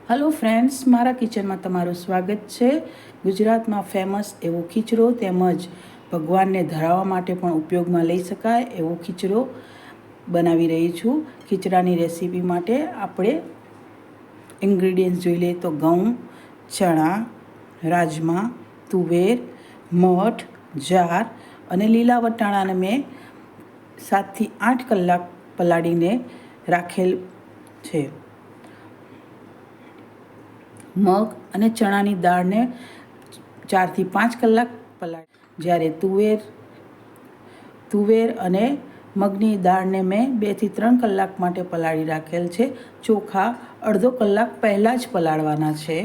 Hello friends, मारा kitchen में तमारुं स्वागत है। गुजरात में फेमस एवो खीचड़ो तेमज भगवान ने धरावा माटे पण उपयोग में लई शकाय एवो खीचड़ो बनावी रही छूँ। खीचड़ानी रेसिपी माटे आपणे इंग्रेडिएंट्स जोई लईए तो घऊं, चना, राजमा, तुवेर, मठ, जार अने लीला वटाणाने मैं 7 થી 8 कलाक पलाळीने राखेल छे। मग અને ચણાની દાળને 4 થી 5 કલાક પલાળી, જ્યારે તુવેર અને મગની દાળને મેં 2 થી 3 કલાક માટે પલાળી રાખેલ છે। ચોખા અડધો કલાક પહેલાં જ પલાળવાના છે।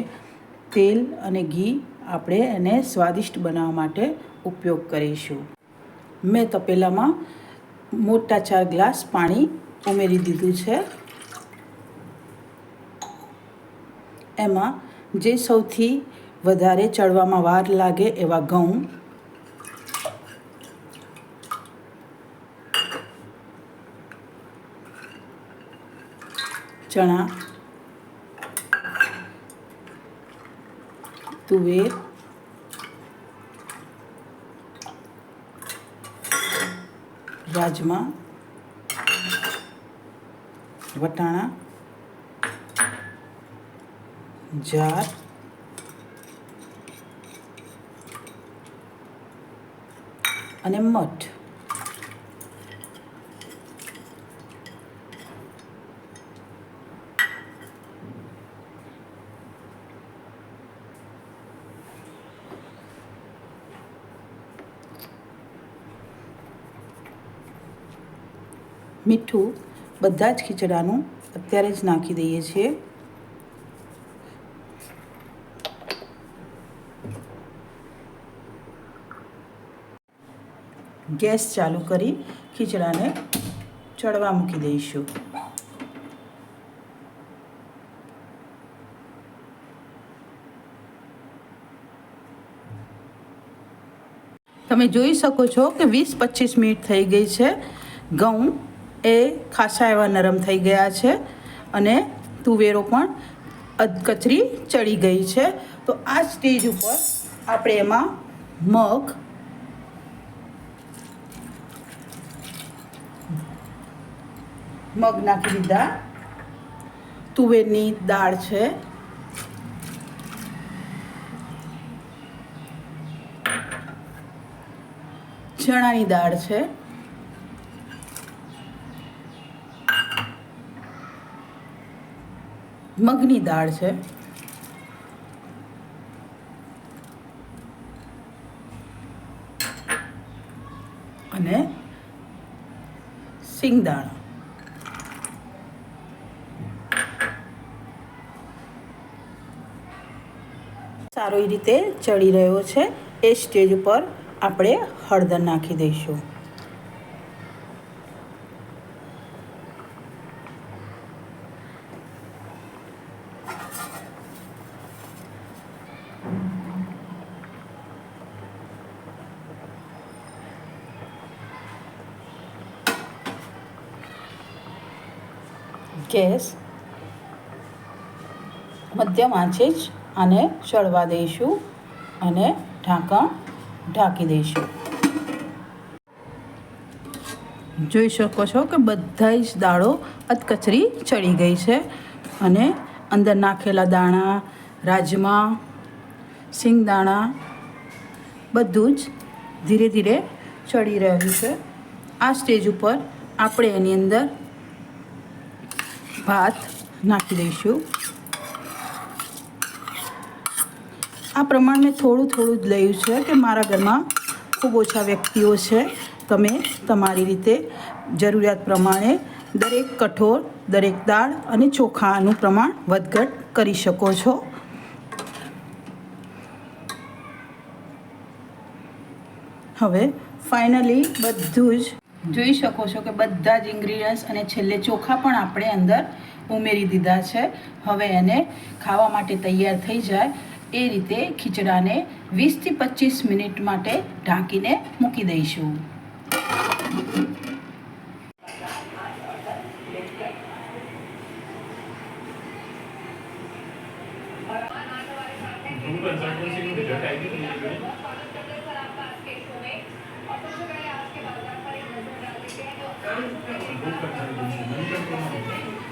તેલ અને ઘી આપણે એને સ્વાદિષ્ટ બનાવવા માટે ઉપયોગ કરીશું। મેં તપેલામાં મોટા 4 ગ્લાસ પાણી ઉમેરી દીધું છે। એમાં જે સૌથી વધારે ચડવામાં વાર લાગે એવા ઘઉં, ચણા, તુવેર, રાજમા, વટાણા, जार અને મઠ। મીઠું બધા જ ખીચડાનું અત્યારે જ નાખી દઈએ છીએ। ગેસ ચાલુ કરી ખીચડાને ચડવા મૂકી દઈશું। તમે જોઈ શકો છો કે 20-25 મિનિટ થઈ ગઈ છે। ઘઉં એ ખાસા એવા નરમ થઈ ગયા છે અને તુવેરો પણ અધકચરી ચડી ગઈ છે। તો આ સ્ટેજ ઉપર આપણે એમાં મગ નાખી દીધા, તુવેરની દાળ છે, ચણાની દાળ છે, મગની દાળ છે, અને સિંગદાણા। સારો રીતે ચડી રહ્યો છે। એ સ્ટેજ ઉપર આપણે હળદર નાખી દઈશું। ગેસ મધ્યમ આંચે જ આને ચડવા દઈશું અને ઢાંકણ ઢાંકી દઈશું। જોઈ શકો છો કે બધા જ દાળો અધકચરી ચડી ગઈ છે અને અંદર નાખેલા દાણા, રાજમા, સિંગદાણા બધું જ ધીરે ધીરે ચડી રહ્યું છે। આ સ્ટેજ ઉપર આપણે એની અંદર ભાત નાખી દઈશું। આ પ્રમાણ મેં થોડું થોડું જ લયું છે કે મારા ઘરમાં ખૂબ ઓછા વ્યક્તિઓ છે। તમે તમારી રીતે જરૂરિયાત પ્રમાણે દરેક કઠોળ, દરેક દાળ અને ચોખાનું પ્રમાણ વધઘટ કરી શકો છો। હવે ફાઇનલી બધું જ જોઈ શકો છો કે બધા જ ઇન્ગ્રીડિયન્ટ્સ અને છેલ્લે ચોખા પણ આપણે અંદર ઉમેરી દીધા છે। હવે એને ખાવા માટે તૈયાર થઈ જાય એ રીતે ખીચડાને 20 થી 25 મિનિટ માટે ઢાંકીને મૂકી દઈશું। कंसल्टेंसी में रिजल्ट आएगी तो मुझे जो बुक कंसल्टेंसी मनी कंट्रोल